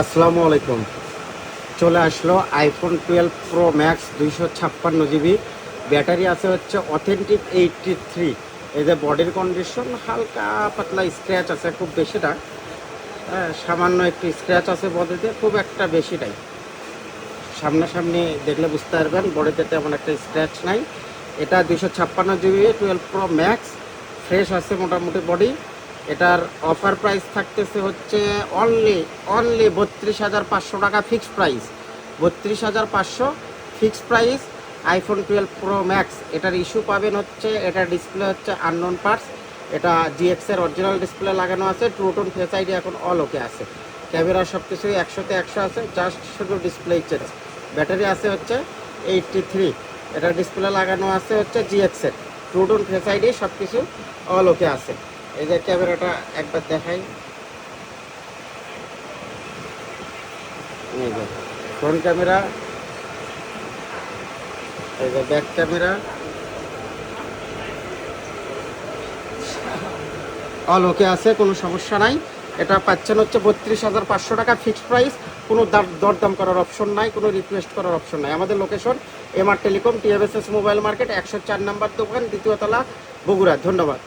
আসসালামু আলাইকুম। চলে আসলো iPhone 12 pro max 256 GB. Battery আছে হচ্ছে অথেন্টিক 83। এই যে বডির কন্ডিশন হালকা পাতলা স্ক্র্যাচ আছে, খুব বেশি না। হ্যাঁ, সামান্য একটু স্ক্র্যাচ আছে বডিতে, খুব একটা বেশি নাই। সামনাসামনি দেখলে বুঝতে পারবেন বডিতে তেমন একটা স্ক্র্যাচ নাই। এটা 256 জিবি 12 প্রো ম্যাক্স, ফ্রেশ আছে মোটামুটি বডি। এটার অফার প্রাইস থাকতেছে হচ্ছে অনলি 32,500 টাকা fixed price. 32,500 fixed price iPhone 12 pro max. এটার ইস্যু পাবেন হচ্ছে এটার ডিসপ্লে হচ্ছে আননোন পার্টস। এটা জিএক্সের অরিজিনাল ডিসপ্লে লাগানো আছে, ট্রুটোন ফেস আইডি এখন অল ওকে আছে। ক্যামেরা সব কিছুই 100তে 100 আছে, জাস্ট শুধু ডিসপ্লে চেঞ্জ। ব্যাটারি আছে হচ্ছে 83। এটার ডিসপ্লে লাগানো আছে হচ্ছে জিএক্সের, ট্রুটোন ফেস আইডি সব কিছু অল ওকে আছে। এই যে ক্যামেরাটা একবার দেখাই, এই যে ফ্রন্ট ক্যামেরা, এই যে ব্যাক ক্যামেরা অল ওকে আছে, কোনো সমস্যা নাই। এটা পাচ্ছেন হচ্ছে 32,500 টাকা ফিক্সড প্রাইস। কোনো দরদাম করার অপশন নাই, কোনো রিকোয়েস্ট করার অপশন নাই। আমাদের location MR telecom, TFSS mobile market, 104 number দোকান, দ্বিতীয় তলা, বগুড়া। ধন্যবাদ।